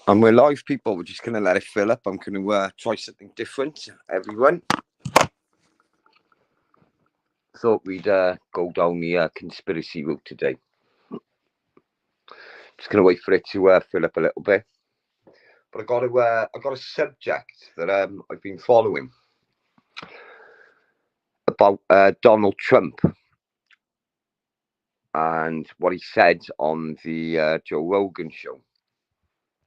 And we're live, people. We're just going to let it fill up. I'm going to try something different, everyone. Thought we'd go down the conspiracy route today. Just going to wait for it to fill up a little bit. But I got a subject that I've been following about Donald Trump and what he said on the Joe Rogan show.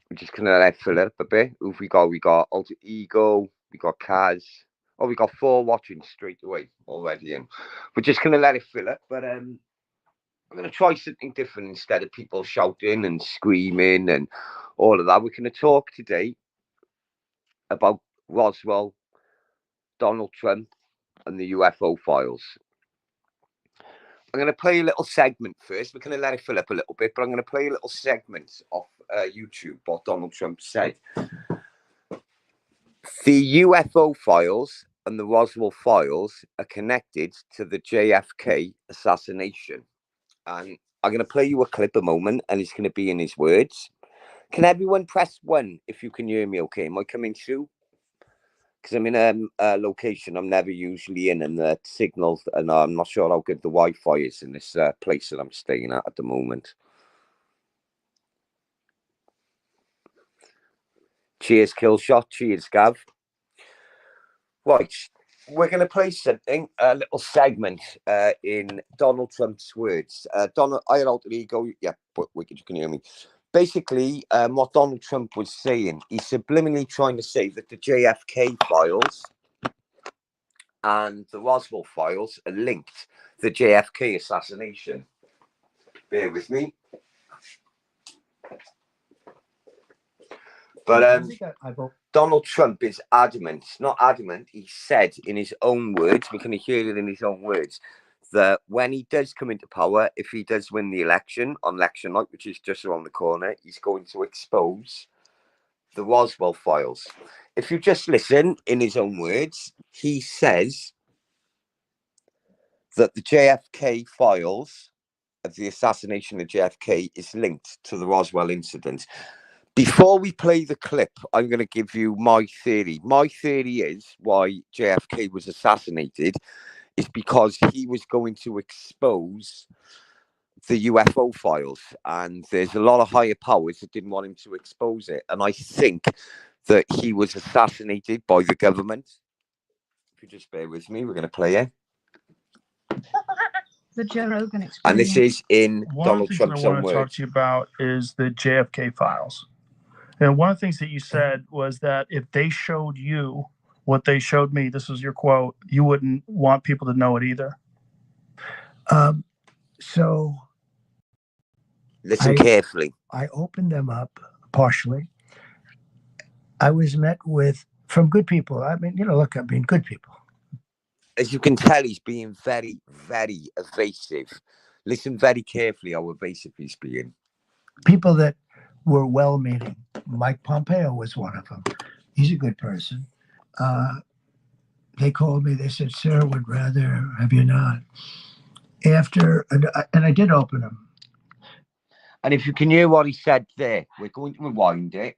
We're just going to let it fill up a bit. Who've we got? We got Alter Ego. We got Kaz. Oh, we got 4 watching straight away already. And we're just going to let it fill up. But I'm going to try something different instead of people shouting and screaming and all of that. We're going to talk today about Roswell, Donald Trump, and the UFO files. I'm going to play a little segment first. We're going to let it fill up a little bit, but I'm going to play a little segment off YouTube, what Donald Trump said. The UFO files and the Roswell files are connected to the JFK assassination. And I'm going to play you a clip a moment, and it's going to be in his words. Can everyone press 1 if you can hear me okay? Am I coming through? Because I'm in a location I'm never usually in, and the signals, and I'm not sure how good the Wi-Fi is in this place that I'm staying at the moment. Cheers, Killshot. Cheers, Gav. Right, we're going to play something, a little segment in Donald Trump's words. Donald, I had Alter Ego. Yeah, but you can hear me. Basically, what Donald Trump was saying, he's subliminally trying to say that the JFK files and the Roswell files are linked to the JFK assassination. Bear with me. But Donald Trump is adamant, not adamant, he said in his own words, we're going to hear it in his own words, that when he does come into power, if he does win the election on election night, which is just around the corner, he's going to expose the Roswell files. If you just listen in his own words, he says that the JFK files of the assassination of JFK is linked to the Roswell incident. Before we play the clip, I'm going to give you my theory. My theory is why JFK was assassinated is because he was going to expose the UFO files. And there's a lot of higher powers that didn't want him to expose it. And I think that he was assassinated by the government. If you just bear with me, we're going to play it. The Joe Rogan experience. And this is in Donald Trump's own words. One of the things I want to talk to you about is the JFK files. And one of the things that you said was that if they showed you what they showed me, this was your quote, you wouldn't want people to know it either. So listen carefully. I opened them up partially. I was met with from good people. I mean, look, I mean, good people. As you can tell, he's being very, very evasive. Listen very carefully how evasive he's being. People that were well-meaning. Mike Pompeo was one of them. He's a good person. They called me. They said, "Sir, would rather have you not." And I did open them. And if you can hear what he said there, we're going to rewind it.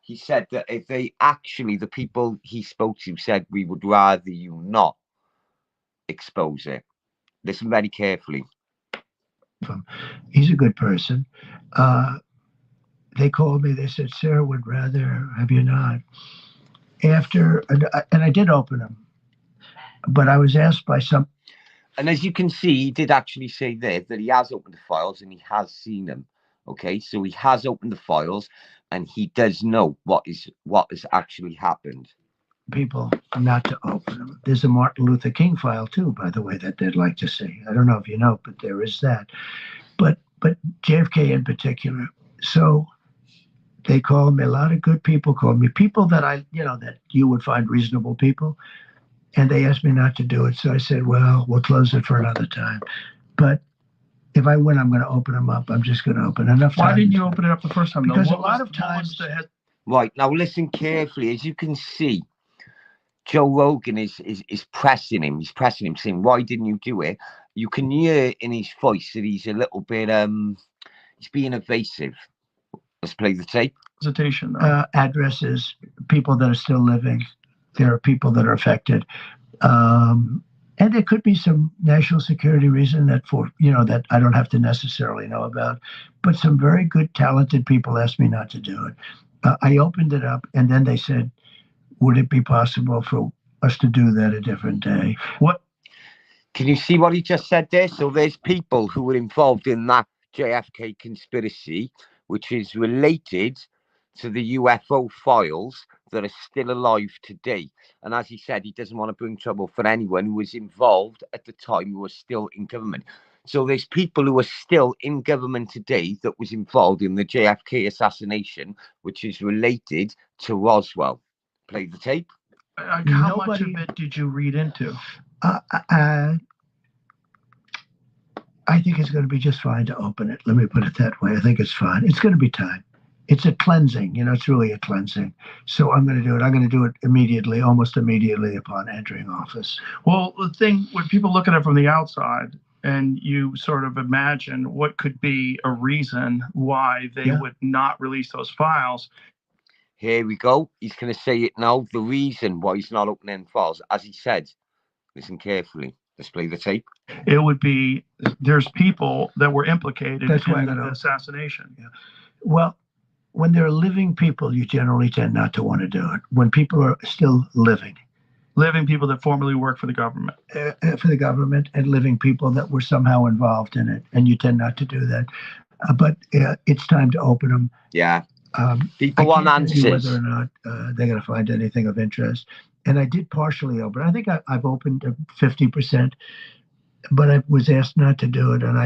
He said that if they actually, the people he spoke to said, we would rather you not expose it. Listen very carefully. He's a good person. They called me. They said, "Sir, would rather have you not." And I did open them, but I was asked by some. And as you can see, he did actually say there that he has opened the files and he has seen them. Okay, so he has opened the files and he does know what has actually happened. People not to open them. There's a Martin Luther King file too, by the way, that they'd like to see. I don't know if you know, but there is that. But JFK in particular. So they called me. A lot of good people called me. People that that you would find reasonable people. And they asked me not to do it. So I said, well, we'll close it for another time. But if I win, I'm going to open them up. I'm just going to open enough time. Why didn't you open it up the first time? Because a lot of times. Right, now listen carefully. As you can see, Joe Rogan is pressing him. He's pressing him, saying, why didn't you do it? You can hear in his voice that he's a little bit, he's being evasive. Let's play the tape. Visitation, though. Addresses, people that are still living. There are people that are affected. And there could be some national security reason that that I don't have to necessarily know about, but some very good, talented people asked me not to do it. I opened it up, and then they said, would it be possible for us to do that a different day? What? Can you see what he just said there? So there's people who were involved in that JFK conspiracy, which is related to the UFO files that are still alive today. And as he said, he doesn't want to bring trouble for anyone who was involved at the time who was still in government. So there's people who are still in government today that was involved in the JFK assassination, which is related to Roswell. Play the tape. How much of it did you read into? I think it's going to be just fine to open it. Let me put it that way. I think it's fine. It's going to be time. It's a cleansing. It's really a cleansing. So I'm going to do it. I'm going to do it immediately, almost immediately upon entering office. Well, the thing, when people look at it from the outside and you sort of imagine what could be a reason why they would not release those files. Here we go. He's going to say it now. The reason why he's not opening files, as he said, listen carefully. Let's play the tape. It would be, there's people that were implicated in the assassination. Yeah. Well, when there are living people, you generally tend not to want to do it. When people are still living people that formerly work for the government. And living people that were somehow involved in it, and you tend not to do that. But it's time to open them. Yeah. People want answers. Whether or not they're going to find anything of interest. And I did partially open. I think I've opened 50%, but I was asked not to do it, and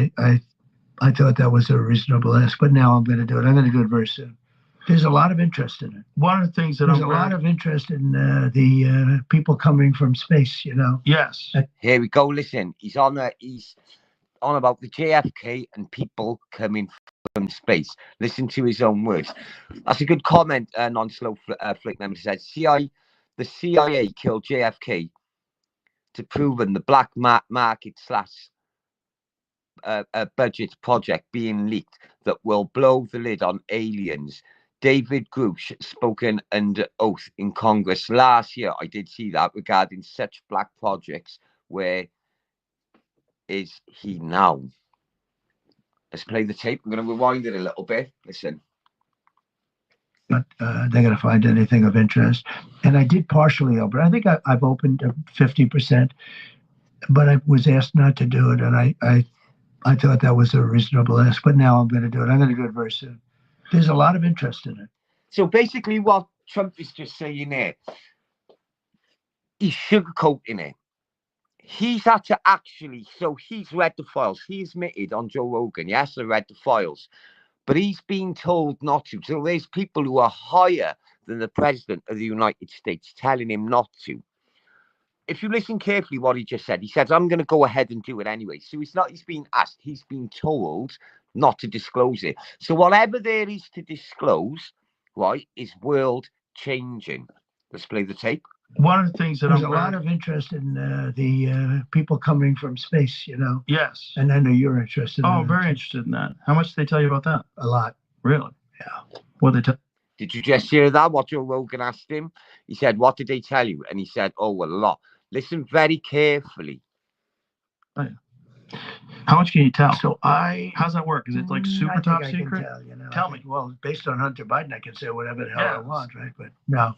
I thought that was a reasonable ask. But now I'm going to do it. I'm going to do it very soon. There's a lot of interest in it. One of the things that there's a lot of interest in the people coming from space. Yes. Here we go. Listen, he's on about the JFK and people coming from space. Listen to his own words. That's a good comment. Non-slow flick member said, the CIA killed JFK to prove the black market / budget project being leaked that will blow the lid on aliens. David Grush spoken under oath in Congress last year. I did see that regarding such black projects. Where is he now? Let's play the tape. I'm going to rewind it a little bit. Listen. But they're going to find anything of interest. And I did partially open. I think I've opened 50%, but I was asked not to do it, and I thought that was a reasonable ask. But now I'm going to do it. I'm going to do it very soon. There's a lot of interest in it. So basically, what Trump is just saying here, he's sugarcoating it. He's had to he's read the files. He admitted on Joe Rogan, yes, I read the files. But he's been told not to. So there's people who are higher than the President of the United States telling him not to. If you listen carefully what he just said, he says, I'm going to go ahead and do it anyway. So he's been asked, he's been told not to disclose it. So whatever there is to disclose, right, is world changing. Let's play the tape. One of the things that there's a lot of interest in the people coming from space, Yes. And I know you're interested. Very interested in that. How much did they tell you about that? A lot. Really? Yeah. What did they tell? Did you just hear that? What Joe Rogan asked him? He said, what did they tell you? And he said, a lot. Listen very carefully. Oh, yeah. How much can you tell? So how's that work? Is it like super top secret? Tell me. Well, based on Hunter Biden, I can say whatever the hell I want, right? But no.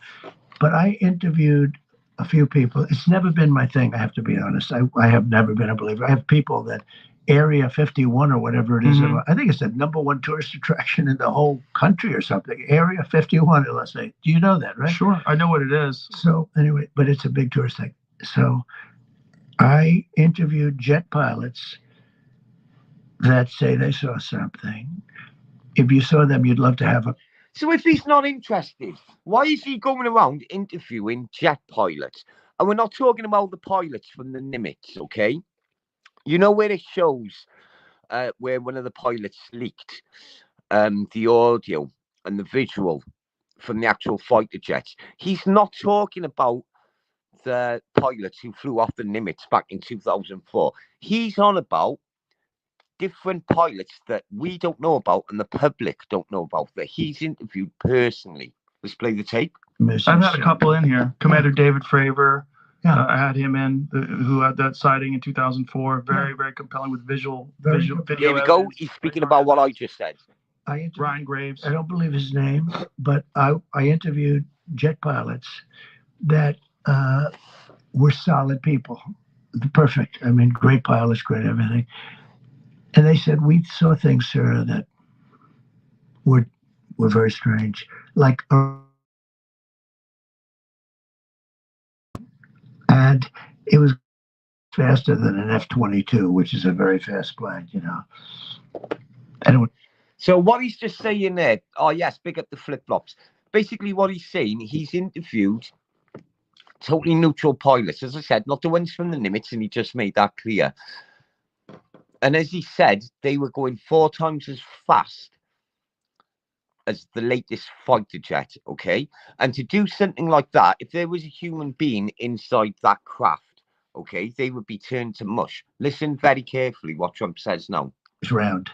But I interviewed a few people. It's never been my thing, I have to be honest. I have never been a believer. I have people that Area 51 or whatever it is. Mm-hmm. I think it's the #1 tourist attraction in the whole country or something. Area 51, let's say. Do you know that, right? Sure. I know what it is. So anyway, but it's a big tourist thing. So I interviewed jet pilots that say they saw something. If you saw them, you'd love to have a... So if he's not interested, why is he going around interviewing jet pilots? And we're not talking about the pilots from the Nimitz, okay? You know where it shows where one of the pilots leaked the audio and the visual from the actual fighter jets? He's not talking about the pilots who flew off the Nimitz back in 2004. He's on about different pilots that we don't know about and the public don't know about that he's interviewed personally. Let's play the tape. I've had a couple in here. Commander David Fravor. I had him in, who had that sighting in 2004. Very compelling with visual video. Here we go. He's speaking about what I just said. Ryan Graves. I don't believe his name, but I interviewed jet pilots that were solid people. Perfect. I mean, great pilots, great everything. And they said, we saw things, sir, that were very strange. Like, and it was faster than an F-22, which is a very fast plane, you know. So what he's just saying there, oh yes, big up the flip-flops. Basically what he's saying, he's interviewed totally neutral pilots, as I said, not the ones from the Nimitz, and he just made that clear. And as he said, they were going 4 times as fast as the latest fighter jet, okay? And to do something like that, if there was a human being inside that craft, okay, they would be turned to mush. Listen very carefully what Trump says now. Round,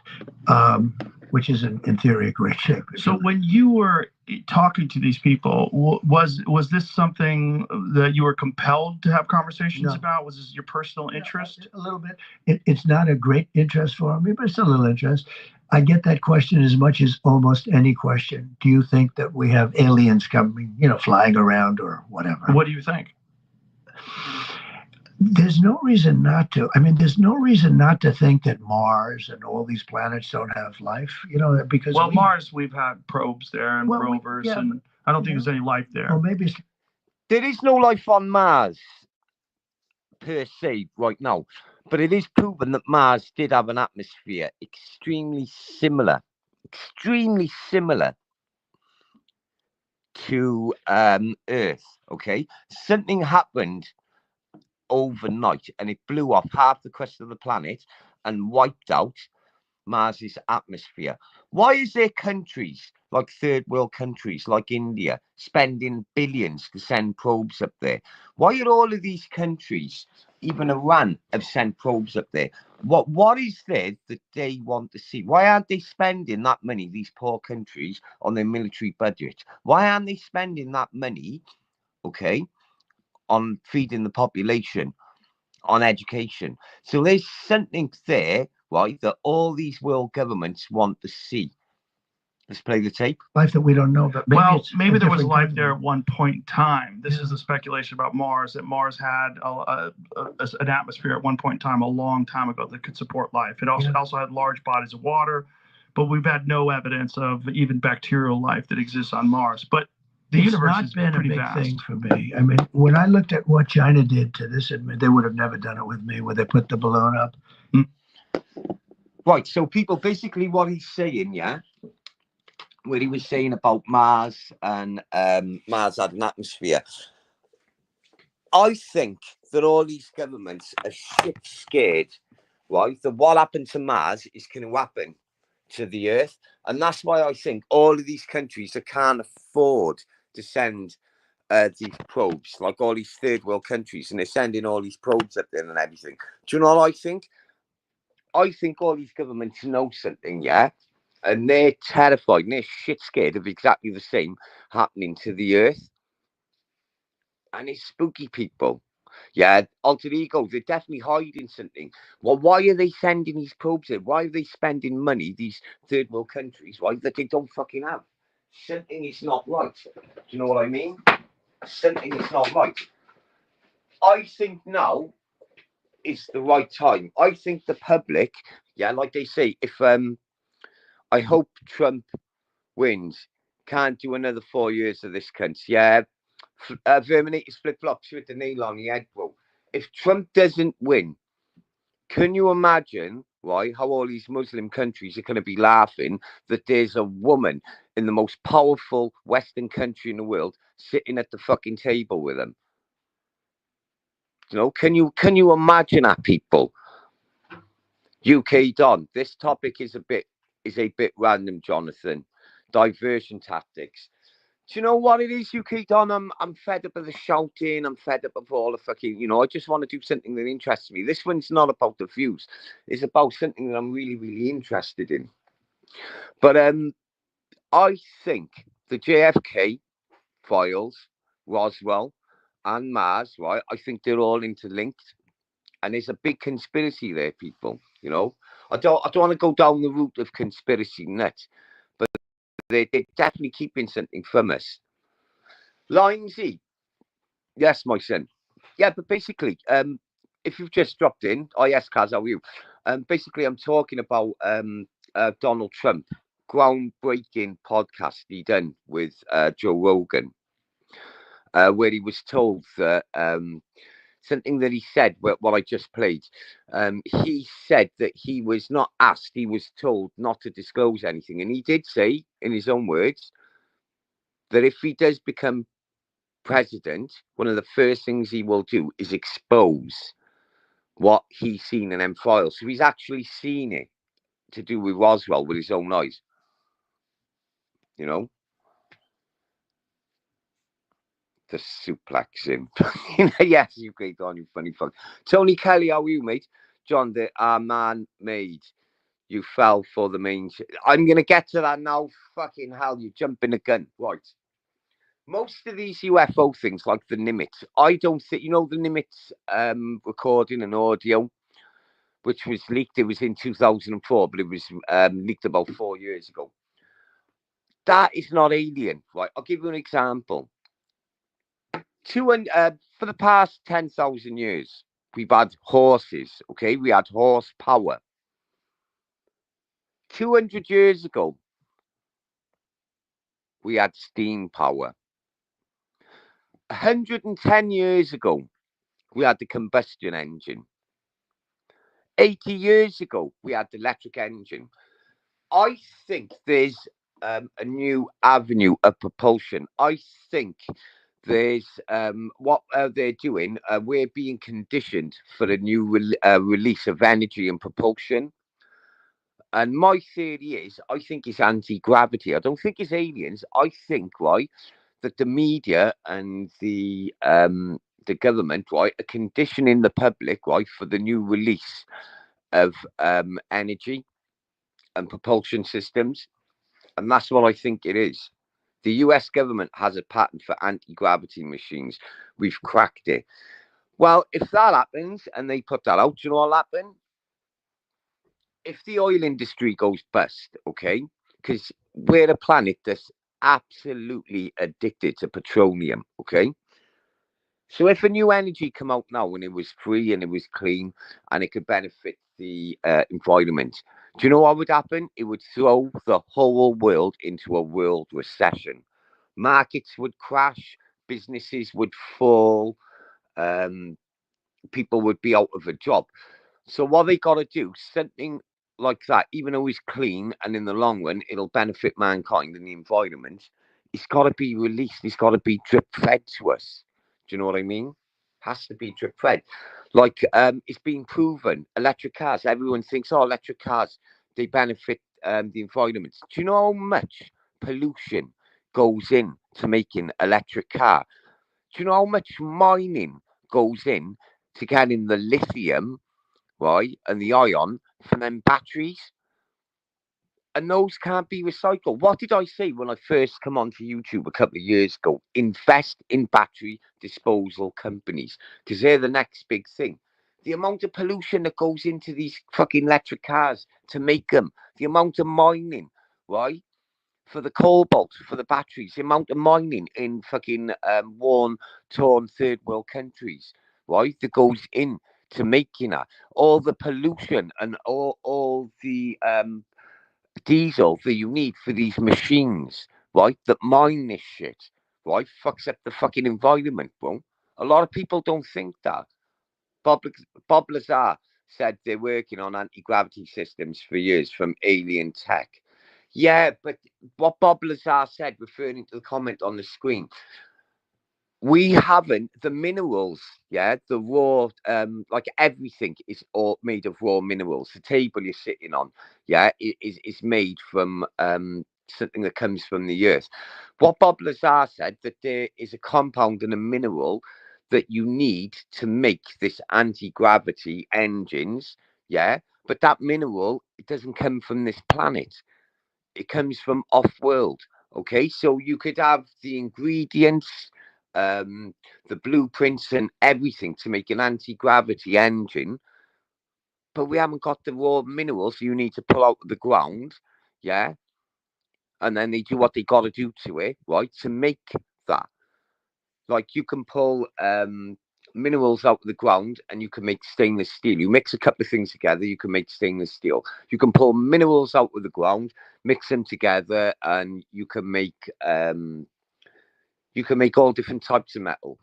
which is in theory a great shape. So when you were talking to these people, was this something that you were compelled to have conversations about? Was this your personal interest? A little bit. It's not a great interest for me, but it's a little interest. I get that question as much as almost any question. Do you think that we have aliens coming, you know, flying around or whatever? What do you think? There's no reason not to. I mean, there's no reason not to think that Mars and all these planets don't have life, you know, because... Well, Mars, we've had probes there and rovers, and I don't think there's any life there. Well, maybe there is no life on Mars, per se, right now. But it is proven that Mars did have an atmosphere extremely similar to Earth, okay? Something happened overnight and it blew off half the crust of the planet and wiped out Mars's atmosphere. Why is there countries like third world countries like India spending billions to send probes up there? Why are all of these countries, even Iran, have sent probes up there? What is there that they want to see? Why aren't they spending that money, these poor countries, on their military budget? Why aren't they spending that money, okay, on feeding the population, on education? So there's something there, right, that all these world governments want to see. Let's play the tape. Life that we don't know about. Maybe there was life there at one point in time. This is a speculation about Mars, that Mars had an atmosphere at one point in time, a long time ago, that could support life. It also had large bodies of water, but we've had no evidence of even bacterial life that exists on Mars. But the universe has been a big thing for me. I mean, when I looked at what China did to this, they would have never done it with me, where they put the balloon up. Right, so people, basically what he's saying, where he was saying about Mars and Mars had an atmosphere. I think that all these governments are shit scared, right, that what happened to Mars is going to happen to the Earth. And that's why I think all of these countries that can't afford to send these probes, like all these third world countries, and they're sending all these probes up there and everything. Do you know what I think? I think all these governments know something, and they're terrified and they're shit scared of exactly the same happening to the Earth. And it's spooky people. Alter ego, they're definitely hiding something. Well, why are they sending these probes in? Why are they spending money, these third world countries, right, that they don't fucking have? Something is not right. Do you know what I mean? Something is not right. I think now is the right time. I think the public, like they say, if I hope Trump wins, can't do another 4 years of this cunt. Verminators flip-flops with the nail on the head, bro. If Trump doesn't win, can you imagine, right, how all these Muslim countries are going to be laughing that there's a woman in the most powerful Western country in the world sitting at the fucking table with them? You know, can you imagine that, people? UK Don, this topic is a bit random, Jonathan. Diversion tactics. Do you know what it is, UK Don? I'm fed up of the shouting. I'm fed up of all the fucking. I just want to do something that interests me. This one's not about the views. It's about something that I'm really, really interested in. But I think the JFK files, Roswell, and Mars, right? I think they're all interlinked, and there's a big conspiracy there, people. I don't want to go down the route of conspiracy net, but they're definitely keeping something from us. Lindsay, yes, my son. Yeah, but basically, if you've just dropped in, yes, Kaz, how are you? Basically, I'm talking about Donald Trump, groundbreaking podcast he done with Joe Rogan, where he was told that something that he said, what I just played. He said that he was not asked, he was told not to disclose anything, and he did say, in his own words, that if he does become president, one of the first things he will do is expose what he's seen in them files. So he's actually seen it to do with Roswell with his own eyes. The suplexing. Yes, you great on, you funny fuck. Tony Kelly, how are you, mate? John, our man made. You fell for the main. I'm going to get to that now. Fucking hell, you jumping the gun. Right. Most of these UFO things, like the Nimitz, I don't think, the Nimitz recording and audio, which was leaked, it was in 2004, but it was leaked about 4 years ago. That is not alien, right? I'll give you an example. For the past 10,000 years, we've had horses, okay? We had horsepower. 200 years ago, we had steam power. 110 years ago, we had the combustion engine. 80 years ago, we had the electric engine. I think there's a new avenue of propulsion. I think there's what they're doing. We're being conditioned for the new release of energy and propulsion. And my theory is, I think it's anti-gravity. I don't think it's aliens. I think, right, that the media and the government, right, are conditioning the public, right, for the new release of energy and propulsion systems. And that's what I think it is. The US government has a patent for anti-gravity machines. We've cracked it. Well, if that happens and they put that out, do you know what'll happen? If the oil industry goes bust, okay, because we're a planet that's absolutely addicted to petroleum, okay? So if a new energy come out now and it was free and it was clean and it could benefit the environment, do you know what would happen? It would throw the whole world into a world recession. Markets would crash, businesses would fall, people would be out of a job. So what they got to do, something like that, even though it's clean and in the long run it'll benefit mankind and the environment, it's got to be released. It's got to be drip fed to us. Do you know what I mean? Has to be drip fed. Like it's been proven. Electric cars. Everyone thinks, oh, electric cars, they benefit the environment. Do you know how much pollution goes in to making electric car? Do you know how much mining goes in to getting the lithium, right, and the ion from them batteries? And those can't be recycled. What did I say when I first come onto YouTube a couple of years ago? Invest in battery disposal companies, because they're the next big thing. The amount of pollution that goes into these fucking electric cars to make them, the amount of mining, right, for the cobalt, for the batteries, the amount of mining in fucking worn, torn third world countries, right, that goes in to making that. All the pollution and all the diesel that you need for these machines, right, that mine this shit, right, fucks up the fucking environment, bro. A lot of people don't think that. Bob, Bob Lazar said they're working on anti-gravity systems for years from alien tech. Yeah, but what Bob Lazar said, referring to the comment on the screen, we haven't the minerals, yeah, the raw, like everything is all made of raw minerals. The table you're sitting on, yeah, is made from something that comes from the earth. What Bob Lazar said, that there is a compound and a mineral that you need to make this anti-gravity engines, yeah? But that mineral, it doesn't come from this planet. It comes from off-world, okay? So you could have the ingredients, the blueprints and everything to make an anti-gravity engine, but we haven't got the raw minerals you need to pull out of the ground, yeah? And then they do what they got to do to it, right, to make that. Like you can pull minerals out of the ground and you can make stainless steel. You mix a couple of things together, you can make stainless steel. You can pull minerals out of the ground, mix them together, and you can make all different types of metal.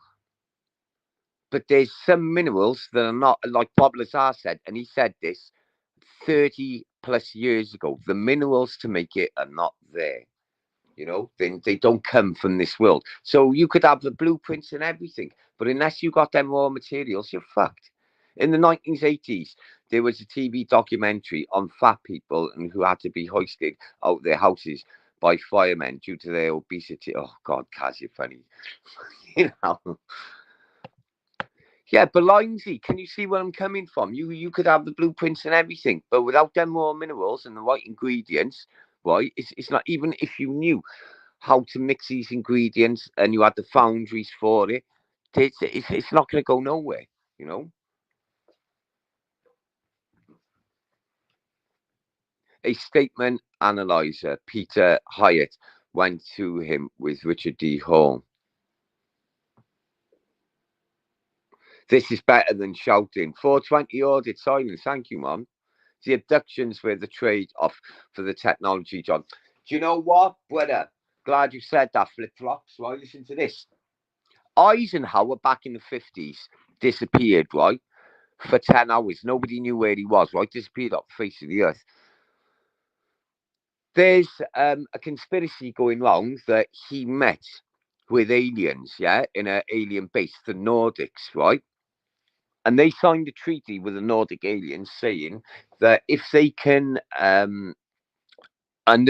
But there's some minerals that are not, like Bob Lazar said, and he said this 30 plus years ago. The minerals to make it are not there. You know, they don't come from this world. So you could have the blueprints and everything, but unless you got them raw materials, you're fucked. In the 1980s, there was a TV documentary on fat people and who had to be hoisted out of their houses by firemen due to their obesity. Oh God, Kaz, you're funny. You know. Yeah, but Lindsay, can you see where I'm coming from? You could have the blueprints and everything, but without them raw minerals and the right ingredients, right? It's not, even if you knew how to mix these ingredients and you had the foundries for it, it's not going to go nowhere, you know. A statement analyzer, Peter Hyatt, went to him with Richard D. Hall. This is better than shouting. 420 audit silence. Thank you, Mom. The abductions were the trade-off for the technology, John. Do you know what, brother? Glad you said that, flip-flops. Right, listen to this. Eisenhower, back in the 50s, disappeared, right, for 10 hours. Nobody knew where he was, right? Disappeared off the face of the earth. There's a conspiracy going along that he met with aliens, yeah, in an alien base, the Nordics, right? And they signed a treaty with the Nordic aliens saying that if they can, under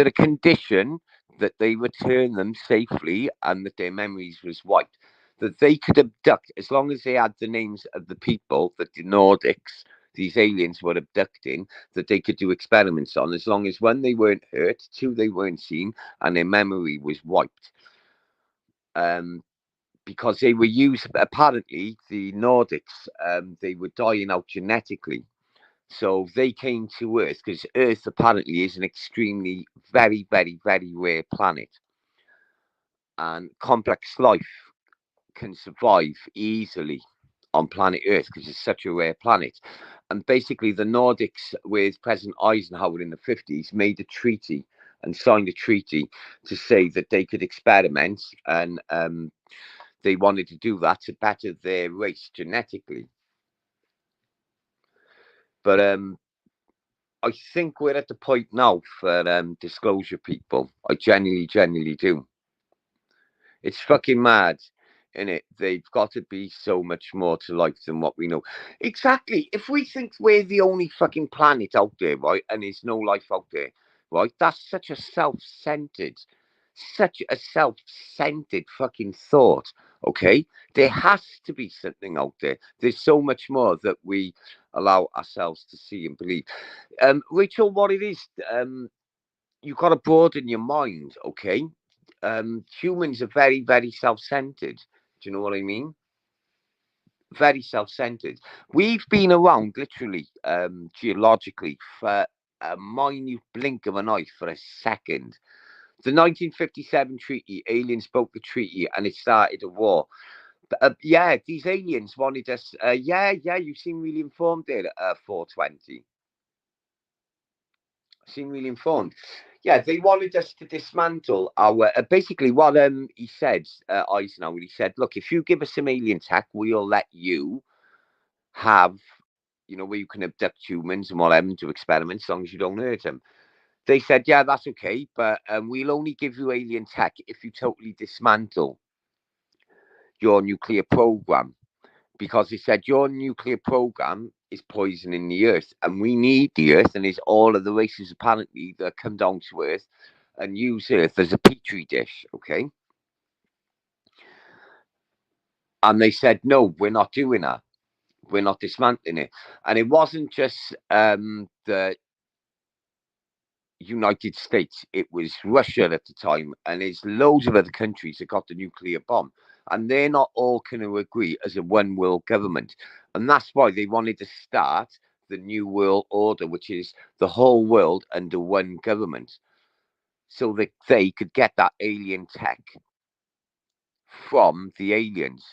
a condition that they return them safely and that their memories was wiped, that they could abduct, as long as they had the names of the people that the Nordics, these aliens were abducting, that they could do experiments on, as long as one, they weren't hurt, two, they weren't seen, and their memory was wiped. Because they were used, apparently, the Nordics, they were dying out genetically. So they came to Earth because Earth apparently is an extremely, very, very, very rare planet. And complex life can survive easily on planet Earth because it's such a rare planet. And basically, the Nordics, with President Eisenhower in the 50s, made a treaty and signed a treaty to say that they could experiment, and they wanted to do that to better their race genetically. But I think we're at the point now for disclosure, people. I genuinely do. It's fucking mad, innit? They've got to be so much more to life than what we know. Exactly. If we think we're the only fucking planet out there, right, and there's no life out there, right, that's such a self-centered fucking thought, okay? There has to be something out there. There's so much more that we allow ourselves to see and believe. Rachel, what it is, you've got to broaden your mind, okay? Humans are very, very self-centered. Do you know what I mean? Very self-centered. We've been around literally, geologically, for a minute blink of an eye for a second. The 1957 treaty, aliens broke the treaty and it started a war. Yeah, these aliens wanted us. Yeah, you seem really informed there at 420. Seem really informed. Yeah, they wanted us to dismantle our. Basically, what he said, Eisenhower, he said, look, if you give us some alien tech, we'll let you have, where you can abduct humans and whatever and do experiments as long as you don't hurt them. They said, yeah, that's okay, but we'll only give you alien tech if you totally dismantle your nuclear program. Because he said, your nuclear program is poisoning the earth, and we need the earth, and it's all of the races apparently that come down to earth and use Earth as a petri dish, okay? And they said, no, we're not doing that. We're not dismantling it. And it wasn't just the United States, it was Russia at the time, and there's loads of other countries that got the nuclear bomb. And they're not all going to agree as a one world government. And that's why they wanted to start the New World Order, which is the whole world under one government, so that they could get that alien tech from the aliens.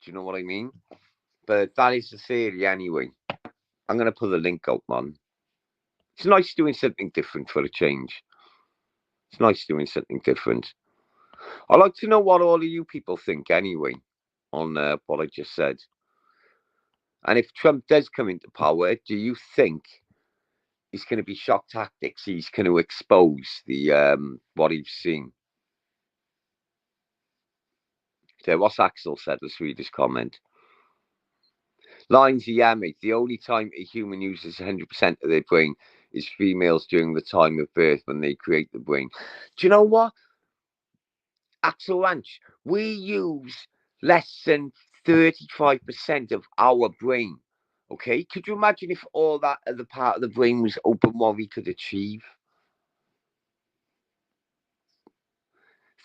Do you know what I mean? But that is the theory anyway. I'm going to put the link out, man. It's nice doing something different for a change. It's nice doing something different. I'd like to know what all of you people think anyway on what I just said. And if Trump does come into power, do you think it's going to be shock tactics? He's going to expose the what he's seen. So what's Axel said, the Swedish comment? Lines, yeah, mate. The only time a human uses 100% of their brain is females during the time of birth when they create the brain. Do you know what? Axel Ranch, we use less than 35% of our brain. Okay, could you imagine if all that other part of the brain was open, what we could achieve?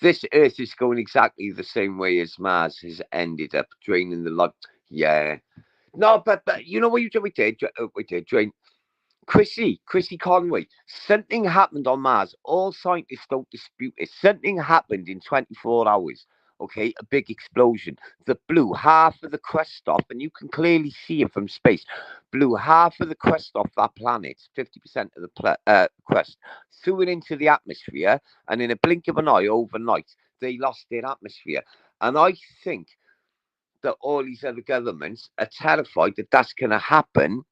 This Earth is going exactly the same way as Mars has ended up, draining the light. Yeah. No, but you know what we did? We did drain. Chrissy Conway, something happened on Mars. All scientists don't dispute it. Something happened in 24 hours. Okay, a big explosion that blew half of the crust off, and you can clearly see it from space. Blew half of the crust off that planet, 50% of the crust, threw it into the atmosphere, and in a blink of an eye, overnight, they lost their atmosphere. And I think that all these other governments are terrified that that's going to happen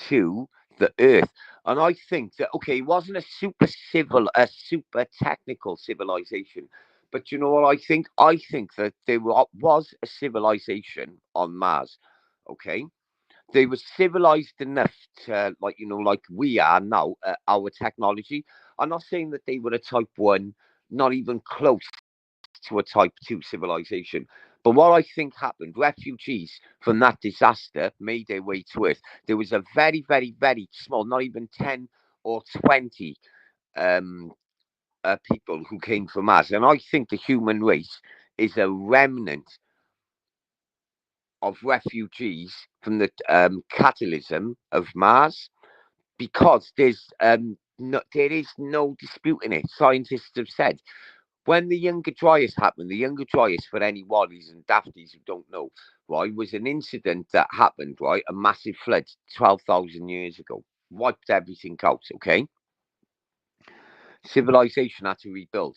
to the Earth. And I think that, okay, it wasn't a super technical civilization. But you know what I think? I think that there was a civilization on Mars. Okay. They were civilized enough to, like, like we are now, our technology. I'm not saying that they were a type 1, not even close to a type 2 civilization. But what I think happened, refugees from that disaster made their way to Earth. There was a very, very, very small, not even 10 or 20 um, people who came from Mars. And I think the human race is a remnant of refugees from the catalysm of Mars, because there is no disputing it. Scientists have said when the Younger Dryas happened, the Younger Dryas, for any waddies and dafties who don't know, right, was an incident that happened, right, a massive flood 12,000 years ago, wiped everything out, okay? Civilization had to rebuild.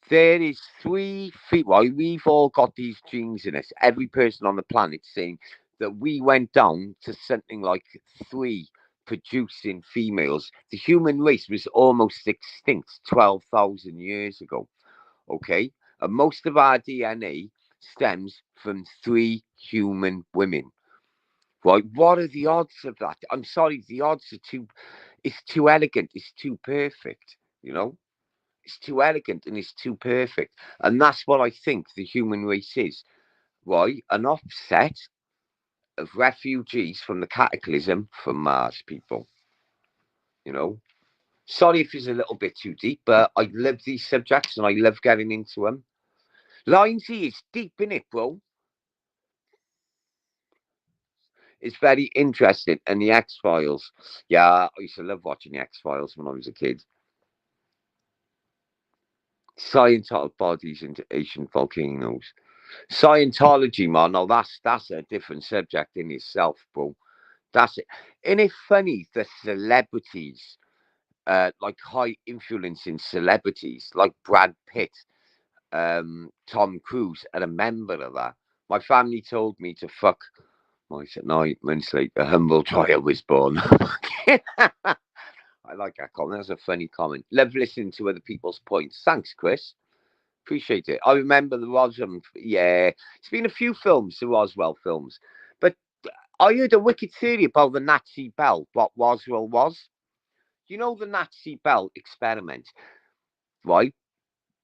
There is 3 feet, right, we've all got these genes in us, every person on the planet, saying that we went down to something like 3 producing females. The human race was almost extinct 12,000 years ago. Okay, and most of our DNA stems from 3 human women. Right? What are the odds of that? I'm sorry, the odds are too. It's too elegant. It's too perfect. It's too elegant and it's too perfect, and that's what I think the human race is. Right? An offset of refugees from the cataclysm from Mars, people. You know. Sorry if it's a little bit too deep, but I love these subjects and I love getting into them. Lindsay, it's deep in it, bro. It's very interesting. And the X Files. Yeah, I used to love watching the X Files when I was a kid. Scientific bodies into ancient volcanoes. Scientology, man. No, that's a different subject in itself, bro. That's it. Isn't it funny the celebrities, like high influencing celebrities, like Brad Pitt, Tom Cruise, are a member of that? My family told me to fuck mice at night. Months later, a humble child was born. I like that comment. That's a funny comment. Love listening to other people's points. Thanks, Chris. Appreciate it. I remember the Roswell. Yeah, it's been a few films, the Roswell films. But I heard a wicked theory about the Nazi bell, what Roswell was. You know the Nazi bell experiment? right?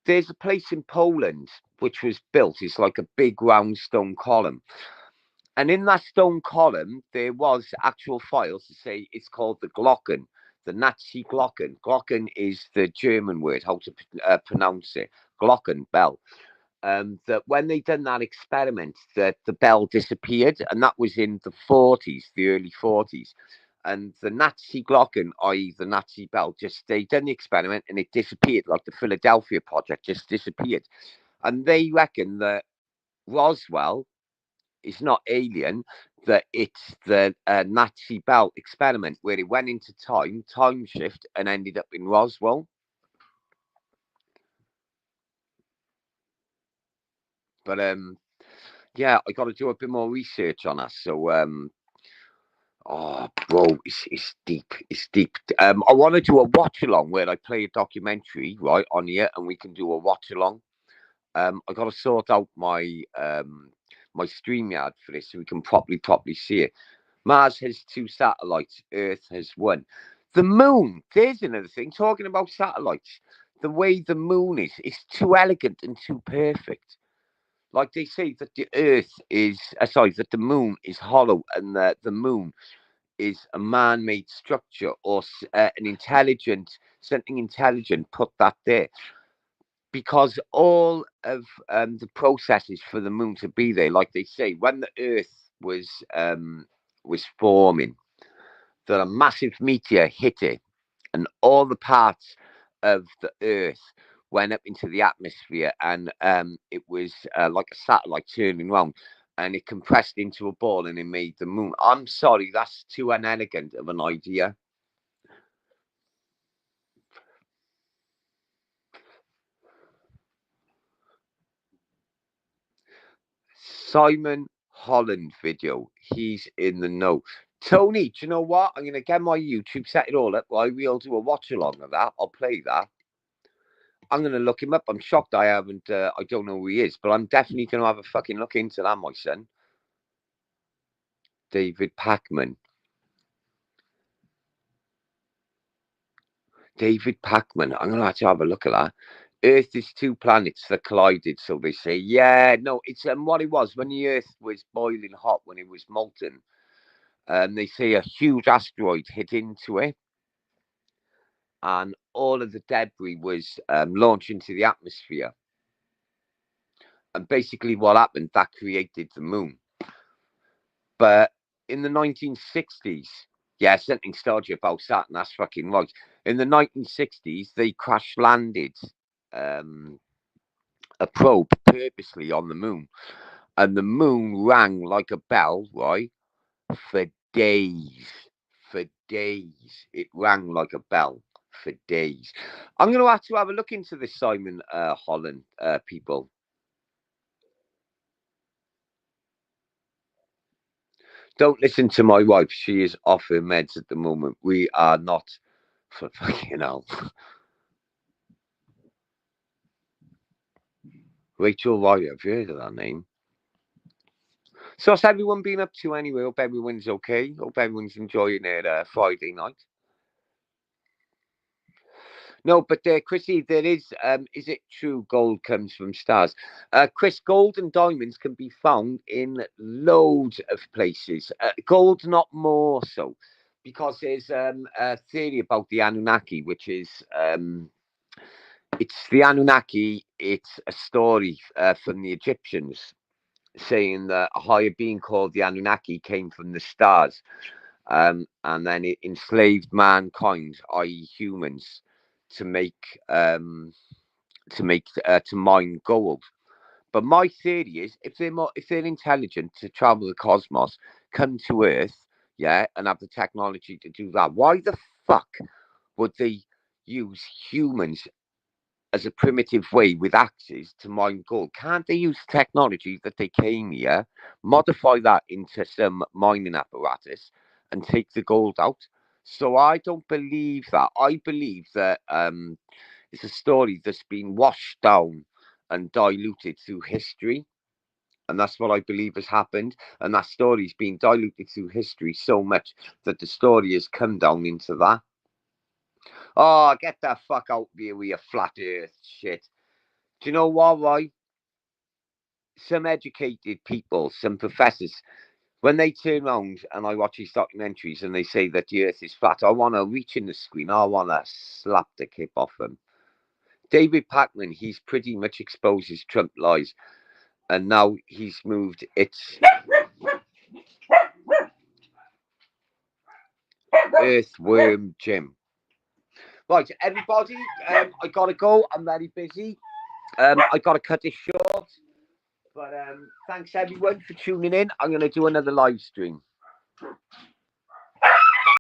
There's a place in Poland which was built. It's like a big round stone column. And in that stone column, there was actual files to say it's called the Glocken, the Nazi Glocken. Glocken is the German word, how to pronounce it. Glocken, bell. That when they done that experiment, that the bell disappeared, and that was in the 40s, the early 40s. And the Nazi Glocken, i.e. the Nazi bell, just they done the experiment and it disappeared, like the Philadelphia project just disappeared. And they reckon that Roswell is not alien, that it's the Nazi bell experiment where it went into time shift, and ended up in Roswell. But yeah, I got to do a bit more research on us. So oh, bro, it's deep. It's deep. I want to do a watch along where I play a documentary right on here, and we can do a watch along. I got to sort out my StreamYard for this so we can properly see it. Mars has 2 satellites. Earth has 1. The moon. There's another thing. Talking about satellites, the way the moon is too elegant and too perfect. Like they say that the Earth is, sorry, that the moon is hollow, and that the moon is a man-made structure, or something intelligent put that there, because all of the processes for the moon to be there, like they say, when the Earth was forming, that a massive meteor hit it, and all the parts of the Earth went up into the atmosphere, and it was like a satellite turning around, and it compressed into a ball, and it made the moon. I'm sorry, that's too unelegant of an idea. Simon Holland video. He's in the know. Tony, do you know what? I'm going to get my YouTube, set it all up. We'll do a watch along of that. I'll play that. I'm going to look him up. I'm shocked I haven't, I don't know who he is, but I'm definitely going to have a fucking look into that, my son. David Pacman. David Pacman. I'm going to have to have a look at that. Earth is 2 planets that collided, so they say. Yeah, no, it's what it was when the Earth was boiling hot, when it was molten. They say a huge asteroid hit into it, and all of the debris was launched into the atmosphere. And basically, what happened, that created the moon. But in the 1960s, yeah, something started about Saturn. That's fucking right. In the 1960s, they crash landed a probe purposely on the moon, and the moon rang like a bell, right? For days. For days. It rang like a bell for days. I'm going to have a look into this Simon Holland, people. Don't listen to my wife. She is off her meds at the moment. We are not, for fucking hell. Rachel Roy, have you heard of that name? So what's everyone been up to anyway? Hope everyone's okay. Hope everyone's enjoying their Friday night. No, but Chrissy, there is it true gold comes from stars? Chris, gold and diamonds can be found in loads of places. Gold not more so, because there's a theory about the Anunnaki, which is it's the Anunnaki. It's a story from the Egyptians, saying that a higher being called the Anunnaki came from the stars, and then it enslaved mankind, i.e., humans, to mine gold. But my theory is, if they're intelligent to travel the cosmos, come to Earth, yeah, and have the technology to do that, why the fuck would they use humans as a primitive way with axes to mine gold? Can't they use technology that they came here, modify that into some mining apparatus, and take the gold out? So I don't believe that. I believe that it's a story that's been washed down and diluted through history. And that's what I believe has happened. And that story's been diluted through history so much that the story has come down into that. Oh, get the fuck out of here with your flat earth shit. Do you know what, right? Some educated people, some professors, when they turn around and I watch these documentaries and they say that the earth is flat, I want to reach in the screen. I want to slap the kip off them. David Pakman, he's pretty much exposed his Trump lies. And now he's moved its earthworm Jim. Right, everybody, I got to go. I'm very busy. I got to cut this short. But thanks, everyone, for tuning in. I'm going to do another live stream.